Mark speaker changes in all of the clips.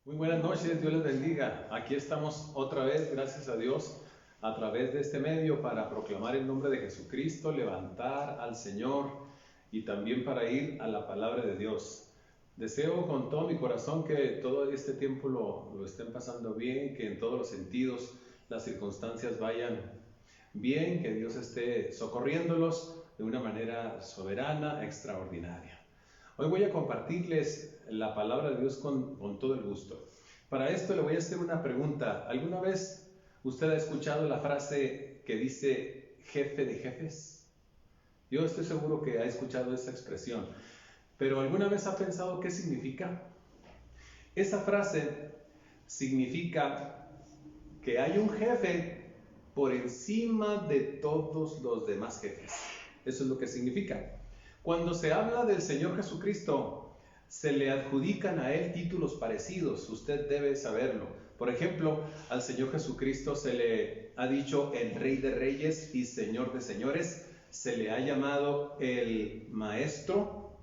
Speaker 1: Muy buenas noches, Dios les bendiga. Aquí estamos otra vez, gracias a Dios, a través de este medio para proclamar el nombre de Jesucristo, levantar al Señor y también para ir a la palabra de Dios. Deseo con todo mi corazón que todo este tiempo lo estén pasando bien, que en todos los sentidos las circunstancias vayan bien, que Dios esté socorriéndolos de una manera soberana, extraordinaria. Hoy voy a compartirles la palabra de Dios con todo el gusto. Para esto le voy a hacer una pregunta. ¿Alguna vez usted ha escuchado la frase que dice jefe de jefes? Yo estoy seguro que ha escuchado esa expresión, pero ¿alguna vez ha pensado qué significa? Esa frase significa que hay un jefe por encima de todos los demás jefes. Eso es lo que significa. Cuando se habla del Señor Jesucristo, se le adjudican a Él títulos parecidos, usted debe saberlo. Por ejemplo, al Señor Jesucristo se le ha dicho el Rey de Reyes y Señor de Señores, se le ha llamado el Maestro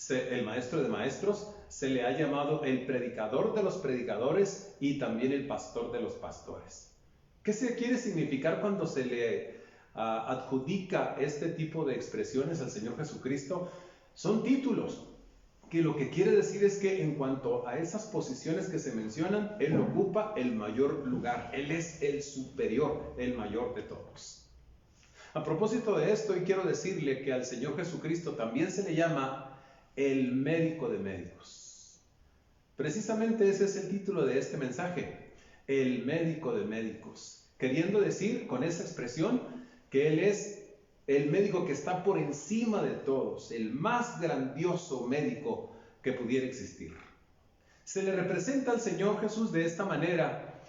Speaker 1: de Maestros, se le ha llamado el Predicador de los Predicadores y también el Pastor de los Pastores. ¿Qué se quiere significar cuando se le adjudica este tipo de expresiones al Señor Jesucristo? Son títulos que lo que quiere decir es que en cuanto a esas posiciones que se mencionan, Él ocupa el mayor lugar. Él es el superior, el mayor de todos. A propósito de esto, y quiero decirle que al Señor Jesucristo también se le llama el médico de médicos. Precisamente ese es el título de este mensaje, el médico de médicos, queriendo decir con esa expresión que Él es el médico que está por encima de todos, el más grandioso médico que pudiera existir. Se le representa al Señor Jesús de esta manera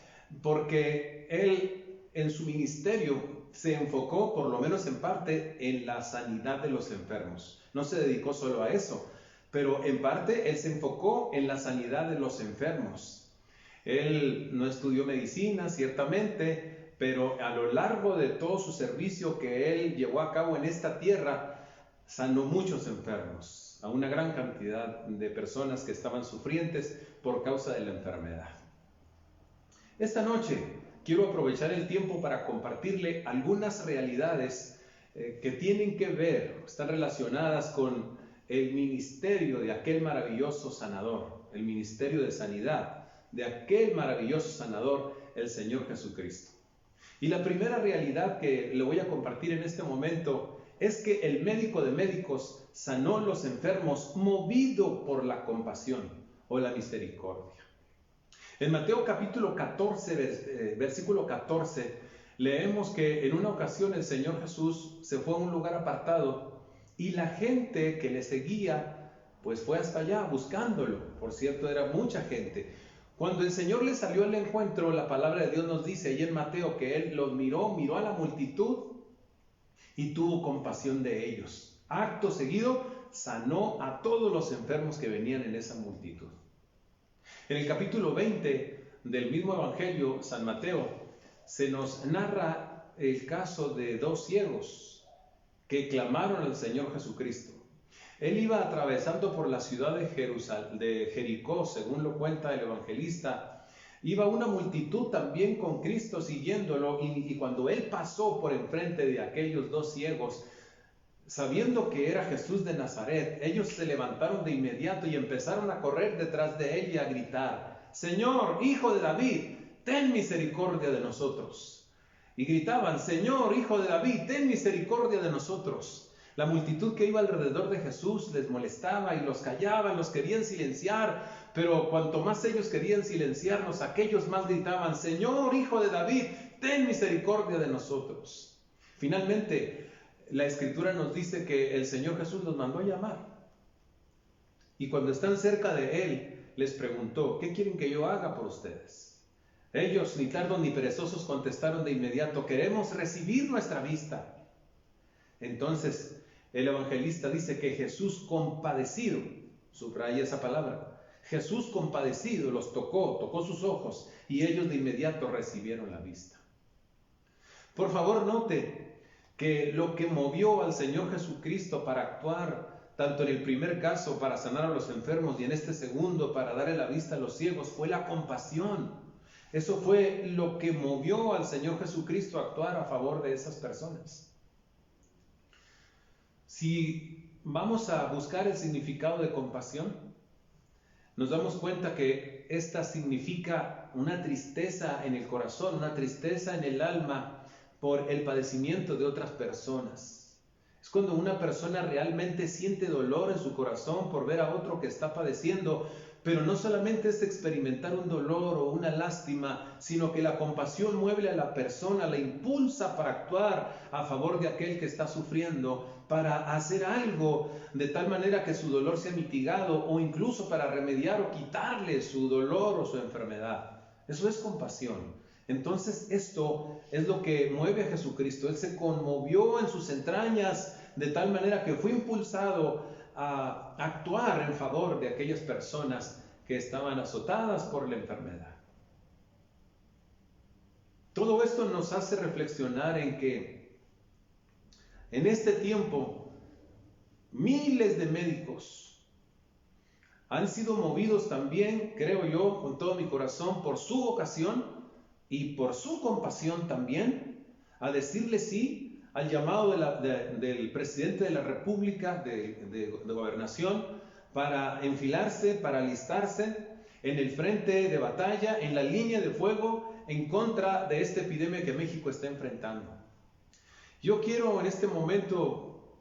Speaker 1: porque Él en su ministerio se enfocó, por lo menos en parte, en la sanidad de los enfermos. No se dedicó solo a eso, pero en parte Él se enfocó en la sanidad de los enfermos. Él no estudió medicina, ciertamente, pero a lo largo de todo su servicio que Él llevó a cabo en esta tierra, sanó muchos enfermos, a una gran cantidad de personas que estaban sufrientes por causa de la enfermedad. Esta noche quiero aprovechar el tiempo para compartirle algunas realidades que tienen que ver, están relacionadas con el ministerio de aquel maravilloso sanador, el ministerio de sanidad de aquel maravilloso sanador, el Señor Jesucristo. Y la primera realidad que le voy a compartir en este momento es que el médico de médicos sanó los enfermos movido por la compasión o la misericordia. En Mateo capítulo 14, versículo 14, leemos que en una ocasión el Señor Jesús se fue a un lugar apartado y la gente que le seguía pues fue hasta allá buscándolo. Por cierto, era mucha gente. Cuando el Señor le salió al encuentro, la palabra de Dios nos dice ahí en Mateo que Él los miró a la multitud y tuvo compasión de ellos. Acto seguido, sanó a todos los enfermos que venían en esa multitud. En el capítulo 20 del mismo Evangelio, San Mateo, se nos narra el caso de dos ciegos que clamaron al Señor Jesucristo. Él iba atravesando por la ciudad de Jericó, según lo cuenta el evangelista. Iba una multitud también con Cristo siguiéndolo y cuando Él pasó por enfrente de aquellos dos ciegos, sabiendo que era Jesús de Nazaret, ellos se levantaron de inmediato y empezaron a correr detrás de Él y a gritar: Señor, Hijo de David, ten misericordia de nosotros. Y gritaban: Señor, Hijo de David, ten misericordia de nosotros. La multitud que iba alrededor de Jesús les molestaba y los callaban, los querían silenciar, pero cuanto más ellos querían silenciarnos, aquellos más gritaban: Señor, Hijo de David, ten misericordia de nosotros. Finalmente, la Escritura nos dice que el Señor Jesús los mandó a llamar. Y cuando están cerca de Él, les preguntó: ¿qué quieren que yo haga por ustedes? Ellos, ni tardos ni perezosos, contestaron de inmediato: queremos recibir nuestra vista. Entonces, el evangelista dice que Jesús compadecido, subraya esa palabra, Jesús compadecido los tocó sus ojos y ellos de inmediato recibieron la vista. Por favor, note que lo que movió al Señor Jesucristo para actuar tanto en el primer caso para sanar a los enfermos y en este segundo para darle la vista a los ciegos, fue la compasión. Eso fue lo que movió al Señor Jesucristo a actuar a favor de esas personas. Si vamos a buscar el significado de compasión, nos damos cuenta que esta significa una tristeza en el corazón, una tristeza en el alma por el padecimiento de otras personas. Es cuando una persona realmente siente dolor en su corazón por ver a otro que está padeciendo, pero no solamente es experimentar un dolor o una lástima, sino que la compasión mueve a la persona, la impulsa para actuar a favor de aquel que está sufriendo, para hacer algo de tal manera que su dolor sea mitigado o incluso para remediar o quitarle su dolor o su enfermedad. Eso es compasión. Entonces esto es lo que mueve a Jesucristo. Él se conmovió en sus entrañas de tal manera que fue impulsado a actuar en favor de aquellas personas que estaban azotadas por la enfermedad. Todo esto nos hace reflexionar en que en este tiempo miles de médicos han sido movidos también, creo yo, con todo mi corazón, por su vocación y por su compasión también, a decirle sí al llamado del presidente de la República de Gobernación para enfilarse, para alistarse en el frente de batalla, en la línea de fuego en contra de esta epidemia que México está enfrentando. Yo quiero en este momento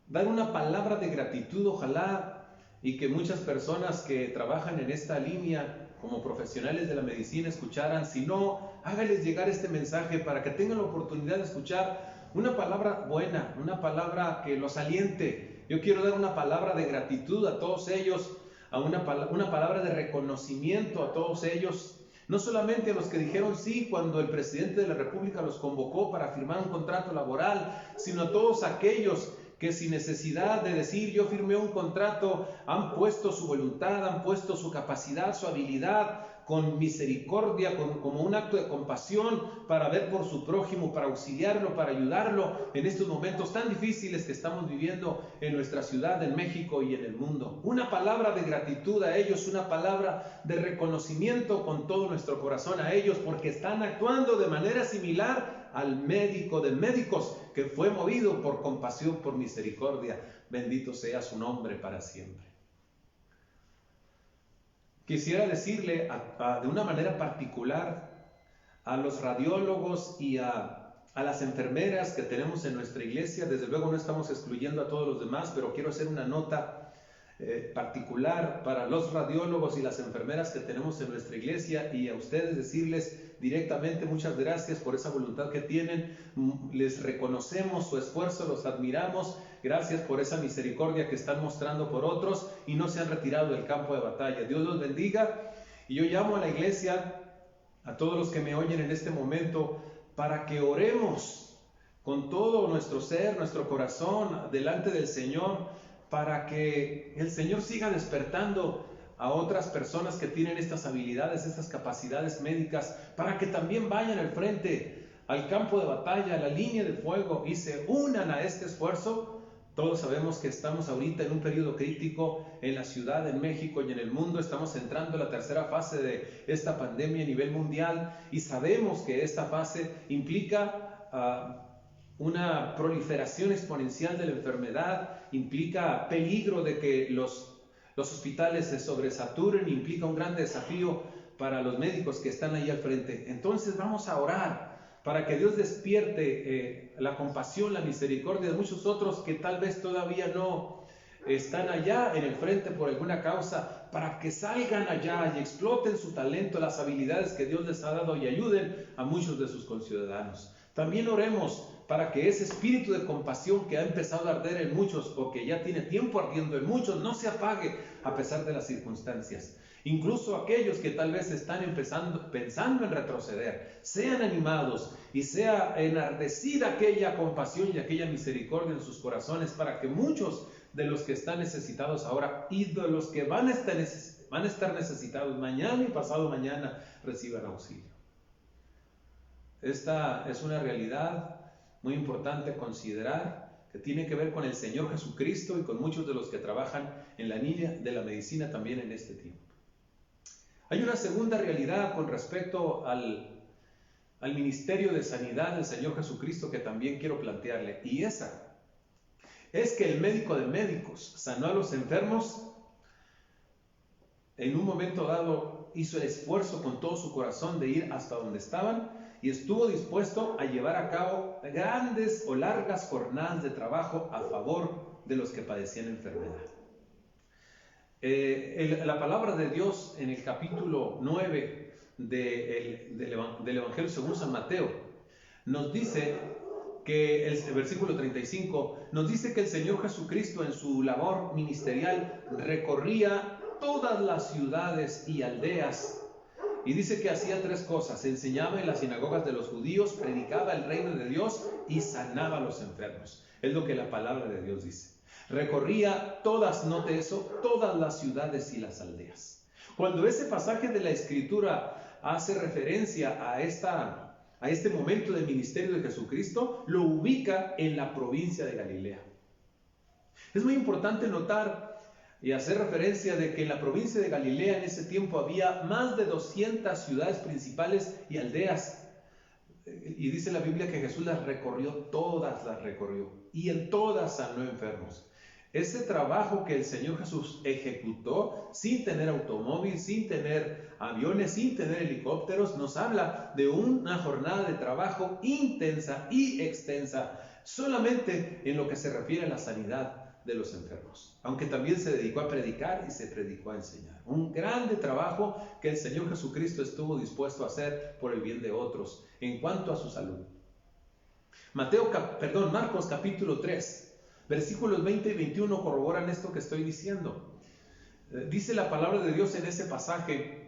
Speaker 1: dar una palabra de gratitud, ojalá, y que muchas personas que trabajan en esta línea como profesionales de la medicina escucharan. Si no, hágales llegar este mensaje para que tengan la oportunidad de escuchar una palabra buena, una palabra que los aliente. Yo quiero dar una palabra de gratitud a todos ellos, a una palabra de reconocimiento a todos ellos, no solamente a los que dijeron sí cuando el presidente de la República los convocó para firmar un contrato laboral, sino a todos aquellos que sin necesidad de decir yo firmé un contrato, han puesto su voluntad, han puesto su capacidad, su habilidad, con misericordia, como un acto de compasión para ver por su prójimo, para auxiliarlo, para ayudarlo en estos momentos tan difíciles que estamos viviendo en nuestra ciudad, en México y en el mundo. Una palabra de gratitud a ellos, una palabra de reconocimiento con todo nuestro corazón a ellos, porque están actuando de manera similar al médico de médicos que fue movido por compasión, por misericordia. Bendito sea su nombre para siempre. Quisiera decirle de una manera particular a los radiólogos y a las enfermeras que tenemos en nuestra iglesia. Desde luego no estamos excluyendo a todos los demás, pero quiero hacer una nota particular para los radiólogos y las enfermeras que tenemos en nuestra iglesia, y a ustedes decirles directamente muchas gracias por esa voluntad que tienen. Les reconocemos su esfuerzo, los admiramos. Gracias por esa misericordia que están mostrando por otros y no se han retirado del campo de batalla. Dios los bendiga. Y yo llamo a la iglesia, a todos los que me oyen en este momento, para que oremos con todo nuestro ser, nuestro corazón, delante del Señor, para que el Señor siga despertando a otras personas que tienen estas habilidades, estas capacidades médicas, para que también vayan al frente, al campo de batalla, a la línea de fuego y se unan a este esfuerzo. Todos sabemos que estamos ahorita en un periodo crítico en la ciudad, en México y en el mundo. Estamos entrando en la tercera fase de esta pandemia a nivel mundial y sabemos que esta fase implica una proliferación exponencial de la enfermedad, implica peligro de que los hospitales se sobresaturen, implica un gran desafío para los médicos que están ahí al frente. Entonces vamos a orar para que Dios despierte la compasión, la misericordia de muchos otros que tal vez todavía no están allá en el frente por alguna causa, para que salgan allá y exploten su talento, las habilidades que Dios les ha dado y ayuden a muchos de sus conciudadanos. También oremos para que ese espíritu de compasión que ha empezado a arder en muchos o que ya tiene tiempo ardiendo en muchos no se apague a pesar de las circunstancias. Incluso aquellos que tal vez están pensando en retroceder, sean animados y sea enardecida aquella compasión y aquella misericordia en sus corazones, para que muchos de los que están necesitados ahora y de los que van a estar necesitados mañana y pasado mañana reciban auxilio. Esta es una realidad muy importante considerar, que tiene que ver con el Señor Jesucristo y con muchos de los que trabajan en la línea de la medicina también en este tiempo. Hay una segunda realidad con respecto al ministerio de sanidad del Señor Jesucristo que también quiero plantearle, y esa es que el médico de médicos sanó a los enfermos. En un momento dado hizo el esfuerzo con todo su corazón de ir hasta donde estaban y estuvo dispuesto a llevar a cabo grandes o largas jornadas de trabajo a favor de los que padecían enfermedad. La palabra de Dios en el capítulo 9 del Evangelio según San Mateo nos dice que el versículo 35 nos dice que el Señor Jesucristo en su labor ministerial recorría todas las ciudades y aldeas, y dice que hacía tres cosas: enseñaba en las sinagogas de los judíos, predicaba el reino de Dios y sanaba a los enfermos. Es lo que la palabra de Dios dice. Recorría todas, note eso, todas las ciudades y las aldeas. Cuando ese pasaje de la Escritura hace referencia a este momento del ministerio de Jesucristo, lo ubica en la provincia de Galilea. Es muy importante notar y hacer referencia de que en la provincia de Galilea en ese tiempo había más de 200 ciudades principales y aldeas. Y dice la Biblia que Jesús las recorrió, todas las recorrió, y en todas sanó enfermos. Ese trabajo que el Señor Jesús ejecutó sin tener automóvil, sin tener aviones, sin tener helicópteros, nos habla de una jornada de trabajo intensa y extensa, solamente en lo que se refiere a la sanidad de los enfermos, aunque también se dedicó a predicar y se predicó a enseñar. Un grande trabajo que el Señor Jesucristo estuvo dispuesto a hacer por el bien de otros en cuanto a su salud. Marcos capítulo 3, versículos 20 y 21 corroboran esto que estoy diciendo. Dice la palabra de Dios en ese pasaje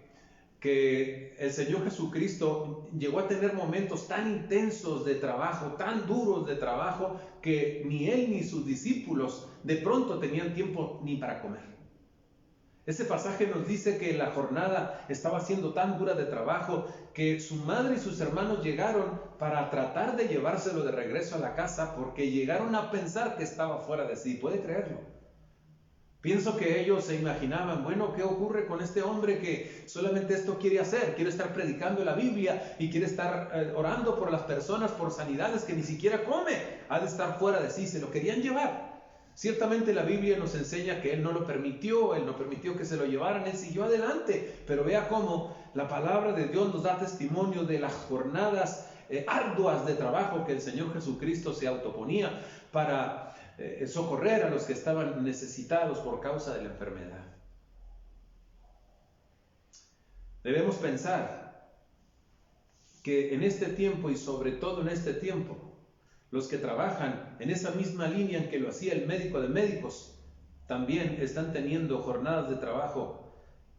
Speaker 1: que el Señor Jesucristo llegó a tener momentos tan intensos de trabajo, tan duros de trabajo, que ni él ni sus discípulos de pronto tenían tiempo ni para comer. Ese pasaje nos dice que la jornada estaba siendo tan dura de trabajo que su madre y sus hermanos llegaron para tratar de llevárselo de regreso a la casa, porque llegaron a pensar que estaba fuera de sí. ¿Puede creerlo? Pienso que ellos se imaginaban, bueno, ¿qué ocurre con este hombre que solamente esto quiere hacer? Quiere estar predicando la Biblia y quiere estar orando por las personas, por sanidades, que ni siquiera come. Ha de estar fuera de sí, se lo querían llevar. Ciertamente la Biblia nos enseña que Él no lo permitió, Él no permitió que se lo llevaran, Él siguió adelante. Pero vea cómo la palabra de Dios nos da testimonio de las jornadas arduas de trabajo que el Señor Jesucristo se autoponía para socorrer a los que estaban necesitados por causa de la enfermedad. Debemos pensar que en este tiempo, y sobre todo en este tiempo, los que trabajan en esa misma línea en que lo hacía el médico de médicos, también están teniendo jornadas de trabajo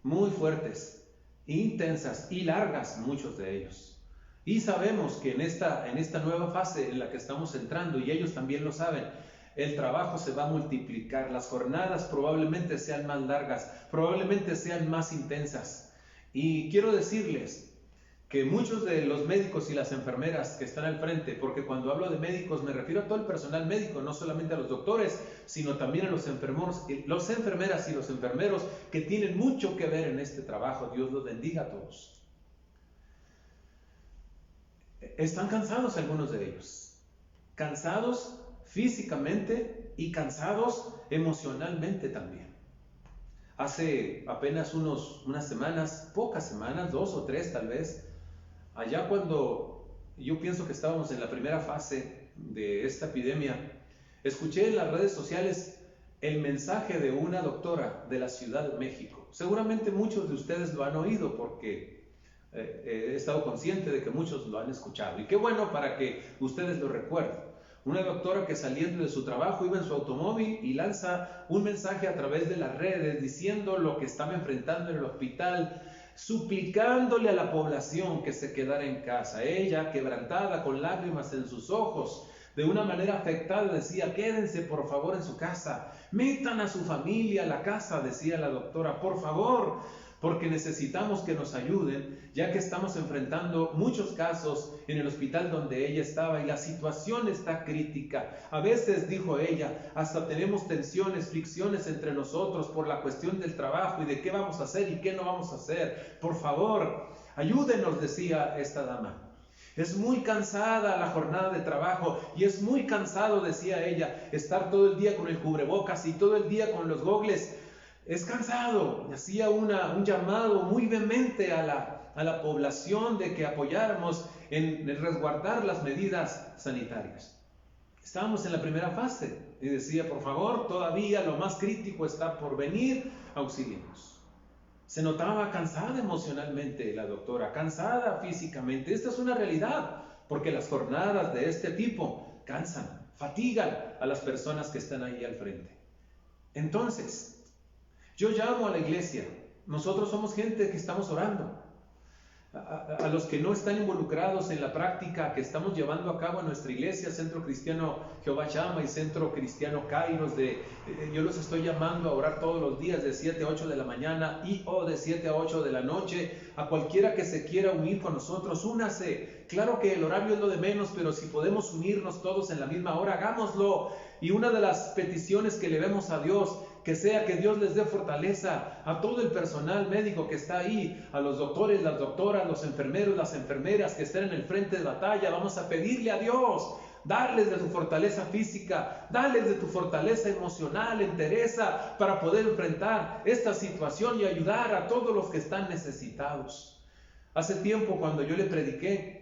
Speaker 1: muy fuertes, intensas y largas, muchos de ellos. Y sabemos que en esta nueva fase en la que estamos entrando, y ellos también lo saben, el trabajo se va a multiplicar, las jornadas probablemente sean más largas, probablemente sean más intensas. Y quiero decirles que muchos de los médicos y las enfermeras que están al frente, porque cuando hablo de médicos me refiero a todo el personal médico, no solamente a los doctores, sino también a los enfermeros, las enfermeras y los enfermeros que tienen mucho que ver en este trabajo. Dios los bendiga a todos. Están cansados algunos de ellos, cansados físicamente y cansados emocionalmente también. Hace apenas unas semanas, pocas semanas, 2 o 3 tal vez, allá cuando yo pienso que estábamos en la primera fase de esta epidemia, escuché en las redes sociales el mensaje de una doctora de la Ciudad de México. Seguramente muchos de ustedes lo han oído porque he estado consciente de que muchos lo han escuchado. Y qué bueno para que ustedes lo recuerden. Una doctora que saliendo de su trabajo iba en su automóvil y lanza un mensaje a través de las redes diciendo lo que estaba enfrentando en el hospital, suplicándole a la población que se quedara en casa. Ella, quebrantada, con lágrimas en sus ojos, de una manera afectada, decía: quédense por favor en su casa, metan a su familia a la casa, decía la doctora, por favor, porque necesitamos que nos ayuden, ya que estamos enfrentando muchos casos en el hospital donde ella estaba y la situación está crítica. A veces, dijo ella, hasta tenemos tensiones, fricciones entre nosotros por la cuestión del trabajo y de qué vamos a hacer y qué no vamos a hacer. Por favor, ayúdenos, decía esta dama. Es muy cansada la jornada de trabajo y es muy cansado, decía ella, estar todo el día con el cubrebocas y todo el día con los gogles. Es cansado. Hacía un llamado muy vehemente a la población de que apoyáramos en resguardar las medidas sanitarias. Estábamos en la primera fase y decía, por favor, todavía lo más crítico está por venir, auxílienos. Se notaba cansada emocionalmente la doctora, cansada físicamente. Esta es una realidad, porque las jornadas de este tipo cansan, fatigan a las personas que están ahí al frente. Entonces, yo llamo a la iglesia. Nosotros somos gente que estamos orando. A los que no están involucrados en la práctica que estamos llevando a cabo en nuestra iglesia, Centro Cristiano Jehová Chama y Centro Cristiano Kairos, yo los estoy llamando a orar todos los días de 7 a 8 de la mañana o de 7 a 8 de la noche. A cualquiera que se quiera unir con nosotros, únase. Claro que el horario es lo de menos, pero si podemos unirnos todos en la misma hora, hagámoslo. Y una de las peticiones que le vemos a Dios, que sea que Dios les dé fortaleza a todo el personal médico que está ahí, a los doctores, las doctoras, los enfermeros, las enfermeras que estén en el frente de batalla. Vamos a pedirle a Dios, darles de tu fortaleza física, darles de tu fortaleza emocional, entereza, para poder enfrentar esta situación y ayudar a todos los que están necesitados. Hace tiempo, cuando yo le prediqué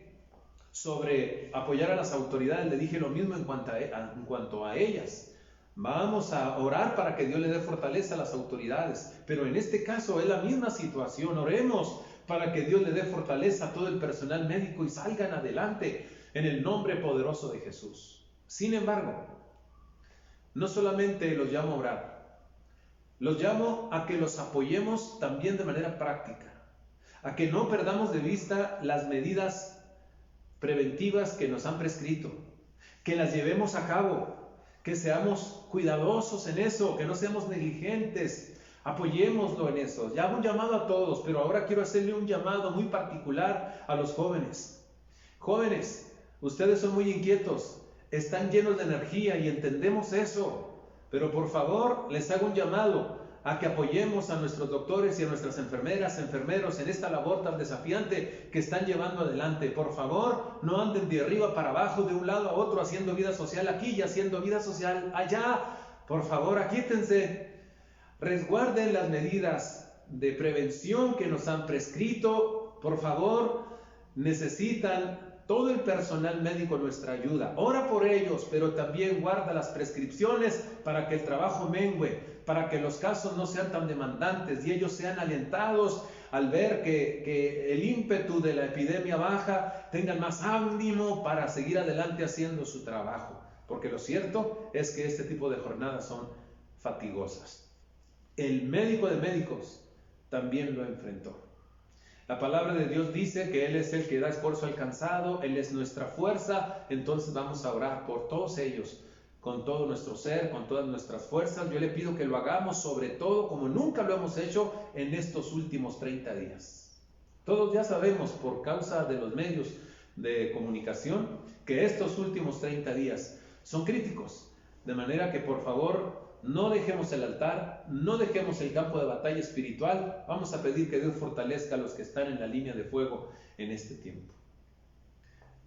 Speaker 1: sobre apoyar a las autoridades, le dije lo mismo en cuanto a ellas. Vamos a orar para que Dios le dé fortaleza a las autoridades, pero en este caso es la misma situación. Oremos para que Dios le dé fortaleza a todo el personal médico y salgan adelante en el nombre poderoso de Jesús. Sin embargo, no solamente los llamo a orar, los llamo a que los apoyemos también de manera práctica, a que no perdamos de vista las medidas preventivas que nos han prescrito, que las llevemos a cabo, que seamos cuidadosos en eso, que no seamos negligentes, apoyémoslo en eso. Ya hago un llamado a todos, pero ahora quiero hacerle un llamado muy particular a los jóvenes. Jóvenes, ustedes son muy inquietos, están llenos de energía y entendemos eso, pero por favor les hago un llamado a que apoyemos a nuestros doctores y a nuestras enfermeras, enfermeros en esta labor tan desafiante que están llevando adelante. Por favor, no anden de arriba para abajo, de un lado a otro, haciendo vida social aquí y haciendo vida social allá. Por favor, aquítense, resguarden las medidas de prevención que nos han prescrito. Por favor, necesitan todo el personal médico nuestra ayuda. Ora por ellos, pero también guarda las prescripciones para que el trabajo mengue, para que los casos no sean tan demandantes y ellos sean alentados al ver que el ímpetu de la epidemia baja, tengan más ánimo para seguir adelante haciendo su trabajo. Porque lo cierto es que este tipo de jornadas son fatigosas. El médico de médicos también lo enfrentó. La palabra de Dios dice que Él es el que da esfuerzo al cansado, Él es nuestra fuerza. Entonces vamos a orar por todos ellos, con todo nuestro ser, con todas nuestras fuerzas. Yo le pido que lo hagamos sobre todo como nunca lo hemos hecho en estos últimos 30 días. Todos ya sabemos por causa de los medios de comunicación que estos últimos 30 días son críticos. De manera que por favor no dejemos el altar, no dejemos el campo de batalla espiritual. Vamos a pedir que Dios fortalezca a los que están en la línea de fuego en este tiempo.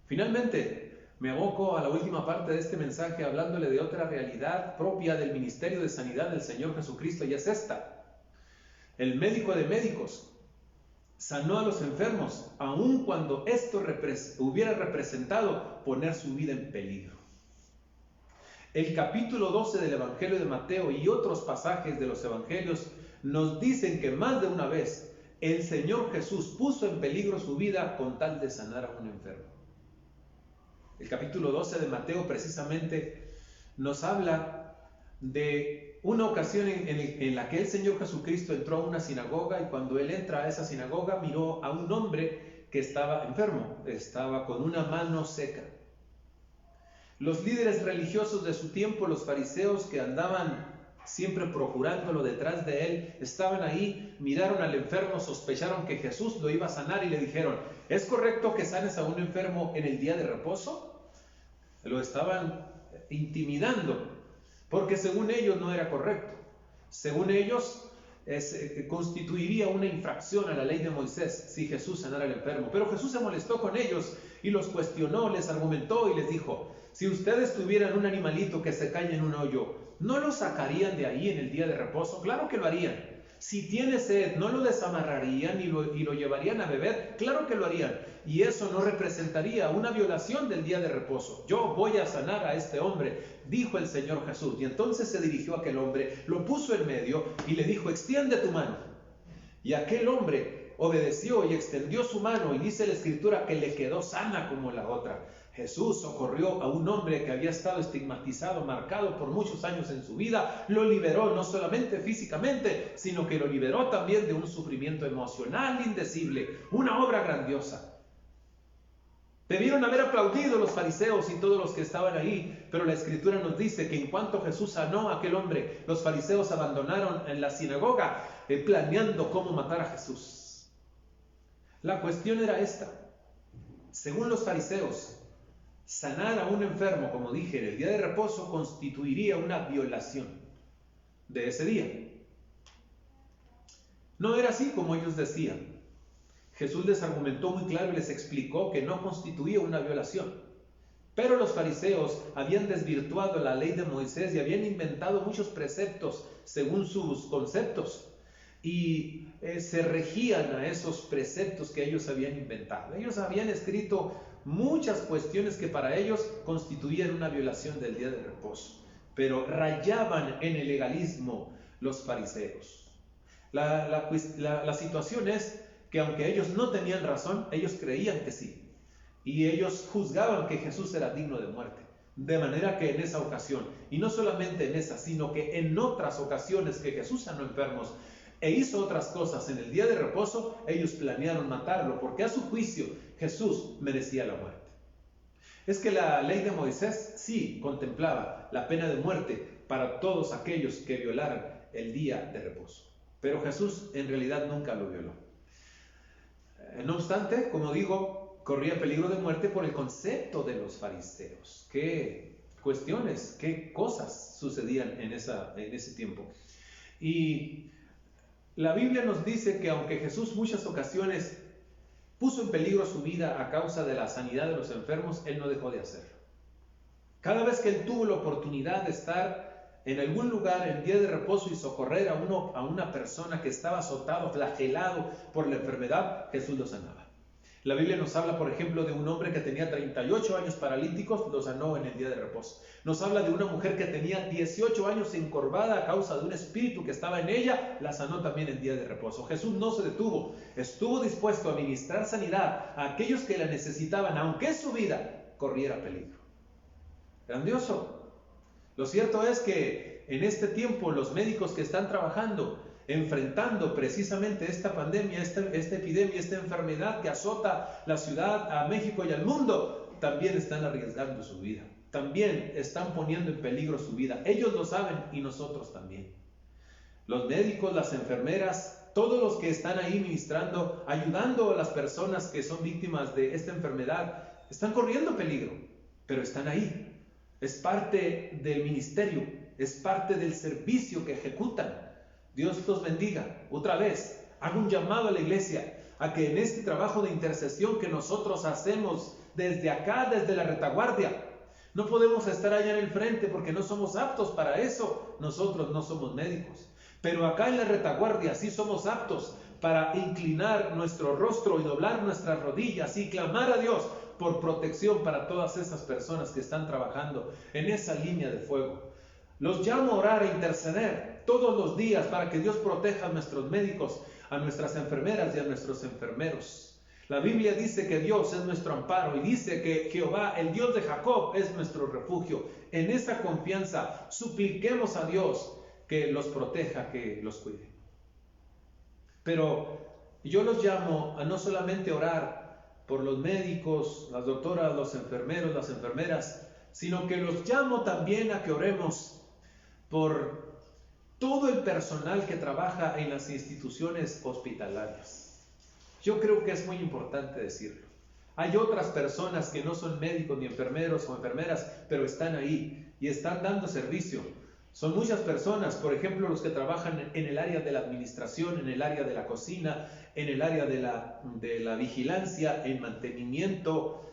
Speaker 1: Finalmente, me aboco a la última parte de este mensaje hablándole de otra realidad propia del ministerio de sanidad del Señor Jesucristo, y es esta. El médico de médicos sanó a los enfermos, aun cuando esto hubiera representado poner su vida en peligro. El capítulo 12 del Evangelio de Mateo y otros pasajes de los Evangelios nos dicen que más de una vez el Señor Jesús puso en peligro su vida con tal de sanar a un enfermo. El capítulo 12 de Mateo precisamente nos habla de una ocasión en la que el Señor Jesucristo entró a una sinagoga, y cuando Él entra a esa sinagoga miró a un hombre que estaba enfermo, estaba con una mano seca. Los líderes religiosos de su tiempo, los fariseos que andaban siempre procurándolo detrás de él, estaban ahí, miraron al enfermo, sospecharon que Jesús lo iba a sanar y le dijeron: ¿es correcto que sanes a un enfermo en el día de reposo? Lo estaban intimidando, porque según ellos no era correcto. Según ellos, constituiría una infracción a la ley de Moisés si Jesús sanara al enfermo. Pero Jesús se molestó con ellos y los cuestionó, les argumentó y les dijo: si ustedes tuvieran un animalito que se cae en un hoyo, ¿no lo sacarían de ahí en el día de reposo? Claro que lo harían. Si tiene sed, ¿no lo desamarrarían y lo llevarían a beber? Claro que lo harían. Y eso no representaría una violación del día de reposo. Yo voy a sanar a este hombre, dijo el Señor Jesús. Y entonces se dirigió a aquel hombre, lo puso en medio y le dijo: extiende tu mano. Y aquel hombre obedeció y extendió su mano, y dice la Escritura que le quedó sana como la otra. Jesús socorrió a un hombre que había estado estigmatizado, marcado por muchos años en su vida. Lo liberó no solamente físicamente, sino que lo liberó también de un sufrimiento emocional indecible. Una obra grandiosa. Debieron haber aplaudido los fariseos y todos los que estaban ahí, pero la Escritura nos dice que en cuanto Jesús sanó a aquel hombre, los fariseos abandonaron en la sinagoga planeando cómo matar a Jesús. La cuestión era esta: según los fariseos, sanar a un enfermo, como dije, en el día de reposo constituiría una violación de ese día. No era así como ellos decían. Jesús les argumentó muy claro y les explicó que no constituía una violación. Pero los fariseos habían desvirtuado la ley de Moisés y habían inventado muchos preceptos según sus conceptos. Y se regían a esos preceptos que ellos habían inventado. Ellos habían escrito muchas cuestiones que para ellos constituían una violación del día de reposo, pero rayaban en el legalismo los fariseos. La situación es que aunque ellos no tenían razón, ellos creían que sí, y ellos juzgaban que Jesús era digno de muerte. De manera que en esa ocasión, y no solamente en esa, sino que en otras ocasiones que Jesús sanó enfermos e hizo otras cosas en el día de reposo, ellos planearon matarlo, porque a su juicio Jesús merecía la muerte. Es que la ley de Moisés sí contemplaba la pena de muerte para todos aquellos que violaran el día de reposo, pero Jesús en realidad nunca lo violó. No obstante, como digo, corría peligro de muerte por el concepto de los fariseos. ¿Qué cuestiones, qué cosas sucedían en ese tiempo? Y la Biblia nos dice que aunque Jesús muchas ocasiones puso en peligro su vida a causa de la sanidad de los enfermos, Él no dejó de hacerlo. Cada vez que Él tuvo la oportunidad de estar en algún lugar en día de reposo y socorrer a una persona que estaba azotado, flagelado por la enfermedad, Jesús lo sanaba. La Biblia nos habla, por ejemplo, de un hombre que tenía 38 años paralíticos, lo sanó en el día de reposo. Nos habla de una mujer que tenía 18 años encorvada a causa de un espíritu que estaba en ella, la sanó también en día de reposo. Jesús no se detuvo, estuvo dispuesto a ministrar sanidad a aquellos que la necesitaban, aunque su vida corriera peligro. Grandioso. Lo cierto es que en este tiempo los médicos que están trabajando, enfrentando precisamente esta pandemia, esta epidemia, esta enfermedad que azota la ciudad, a México y al mundo, también están arriesgando su vida. También están poniendo en peligro su vida. Ellos lo saben y nosotros también. Los médicos, las enfermeras, todos los que están ahí ministrando, ayudando a las personas que son víctimas de esta enfermedad, están corriendo peligro, pero están ahí. Es parte del ministerio, es parte del servicio que ejecutan. Dios los bendiga. Otra vez, hago un llamado a la iglesia a que en este trabajo de intercesión que nosotros hacemos desde acá, desde la retaguardia, no podemos estar allá en el frente porque no somos aptos para eso. Nosotros no somos médicos. Pero acá en la retaguardia sí somos aptos para inclinar nuestro rostro y doblar nuestras rodillas y clamar a Dios por protección para todas esas personas que están trabajando en esa línea de fuego. Los llamo a orar, a interceder todos los días para que Dios proteja a nuestros médicos, a nuestras enfermeras y a nuestros enfermeros. La Biblia dice que Dios es nuestro amparo y dice que Jehová, el Dios de Jacob, es nuestro refugio. En esa confianza supliquemos a Dios que los proteja, que los cuide. Pero yo los llamo a no solamente orar por los médicos, las doctoras, los enfermeros, las enfermeras, sino que los llamo también a que oremos por todo el personal que trabaja en las instituciones hospitalarias. Yo creo que es muy importante decirlo. Hay otras personas que no son médicos ni enfermeros o enfermeras, pero están ahí y están dando servicio. Son muchas personas, por ejemplo, los que trabajan en el área de la administración, en el área de la cocina, en el área de la vigilancia, en mantenimiento.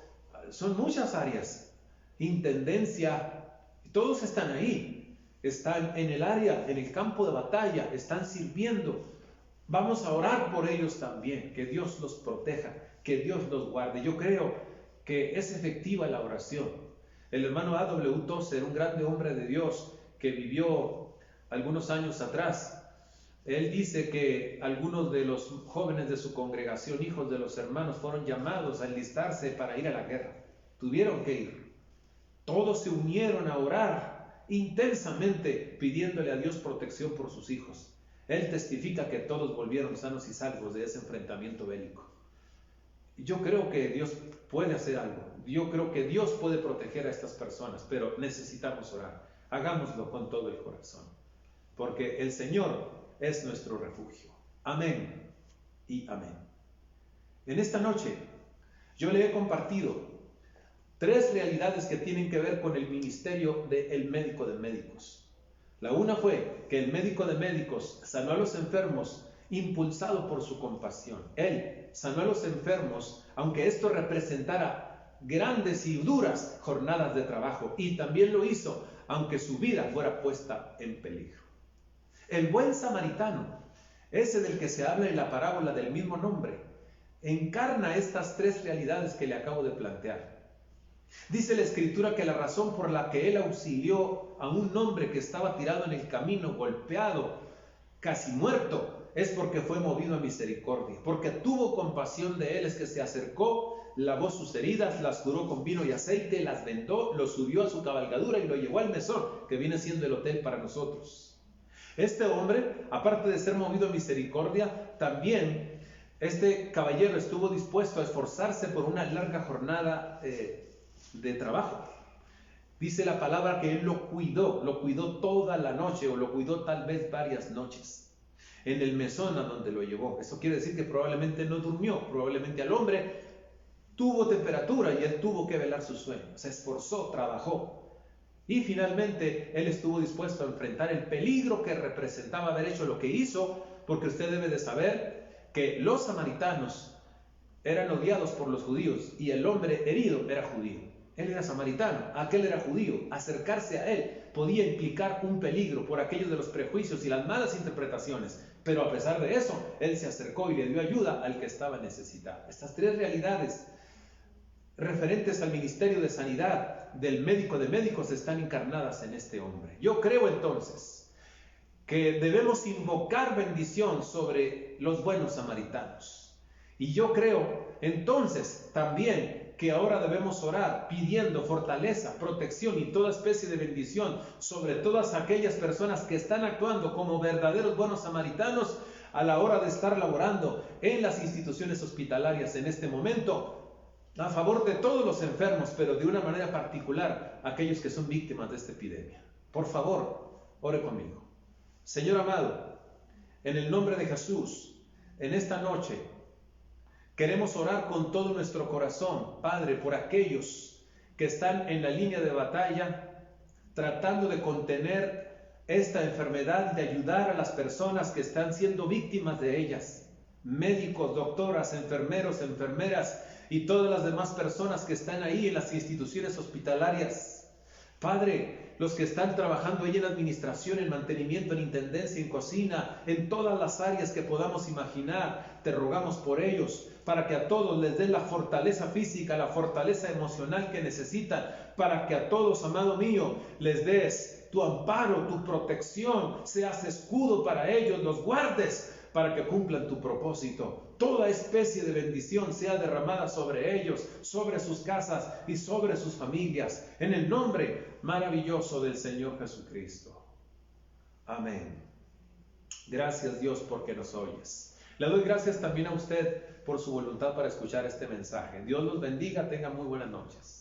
Speaker 1: Son muchas áreas. Intendencia, todos están ahí. Están en el área, en el campo de batalla, están sirviendo. Vamos a orar por ellos también, que Dios los proteja, que Dios los guarde. Yo creo que es efectiva la oración. El hermano A.W. Tozer, un grande hombre de Dios que vivió algunos años atrás, él dice que algunos de los jóvenes de su congregación, hijos de los hermanos, fueron llamados a enlistarse para ir a la guerra. Tuvieron que ir. Todos se unieron a orar intensamente pidiéndole a Dios protección por sus hijos. Él testifica que todos volvieron sanos y salvos de ese enfrentamiento bélico. Yo creo que Dios puede hacer algo. Yo creo que Dios puede proteger a estas personas, pero necesitamos orar. Hagámoslo con todo el corazón, porque el Señor es nuestro refugio. Amén y amén. En esta noche yo le he compartido 3 realidades que tienen que ver con el ministerio del médico de médicos. La una fue que el médico de médicos sanó a los enfermos impulsado por su compasión. Él sanó a los enfermos, aunque esto representara grandes y duras jornadas de trabajo, y también lo hizo, aunque su vida fuera puesta en peligro. El buen samaritano, ese del que se habla en la parábola del mismo nombre, encarna estas 3 realidades que le acabo de plantear. Dice la Escritura que la razón por la que él auxilió a un hombre que estaba tirado en el camino, golpeado, casi muerto, es porque fue movido a misericordia, porque tuvo compasión de él. Es que se acercó, lavó sus heridas, las curó con vino y aceite, las vendó, lo subió a su cabalgadura y lo llevó al mesón, que viene siendo el hotel para nosotros. Este hombre, aparte de ser movido a misericordia, también este caballero estuvo dispuesto a esforzarse por una larga jornada de trabajo. Dice la palabra que él lo cuidó toda la noche, o lo cuidó tal vez varias noches, en el mesón a donde lo llevó. Eso quiere decir que probablemente no durmió, probablemente al hombre tuvo temperatura y él tuvo que velar su sueño. Se esforzó, trabajó, y finalmente él estuvo dispuesto a enfrentar el peligro que representaba haber hecho lo que hizo, porque usted debe de saber que los samaritanos eran odiados por los judíos y el hombre herido era judío. Él era samaritano, aquel era judío. Acercarse a él podía implicar un peligro por aquellos de los prejuicios y las malas interpretaciones. Pero a pesar de eso, él se acercó y le dio ayuda al que estaba necesitado. Estas 3 realidades referentes al ministerio de sanidad del médico de médicos están encarnadas en este hombre. Yo creo entonces que debemos invocar bendición sobre los buenos samaritanos. Y yo creo entonces también que ahora debemos orar pidiendo fortaleza, protección y toda especie de bendición sobre todas aquellas personas que están actuando como verdaderos buenos samaritanos a la hora de estar laborando en las instituciones hospitalarias en este momento, a favor de todos los enfermos, pero de una manera particular aquellos que son víctimas de esta epidemia. Por favor, ore conmigo. Señor amado, en el nombre de Jesús, en esta noche queremos orar con todo nuestro corazón, Padre, por aquellos que están en la línea de batalla, tratando de contener esta enfermedad y de ayudar a las personas que están siendo víctimas de ellas. Médicos, doctoras, enfermeros, enfermeras y todas las demás personas que están ahí en las instituciones hospitalarias. Padre, los que están trabajando ahí en administración, en mantenimiento, en intendencia, en cocina, en todas las áreas que podamos imaginar, te rogamos por ellos, para que a todos les des la fortaleza física, la fortaleza emocional que necesitan, para que a todos, amado mío, les des tu amparo, tu protección, seas escudo para ellos, los guardes, para que cumplan tu propósito. Toda especie de bendición sea derramada sobre ellos, sobre sus casas y sobre sus familias, en el nombre maravilloso del Señor Jesucristo. Amén. Gracias, Dios, porque nos oyes. Le doy gracias también a usted por su voluntad para escuchar este mensaje. Dios los bendiga, tenga muy buenas noches.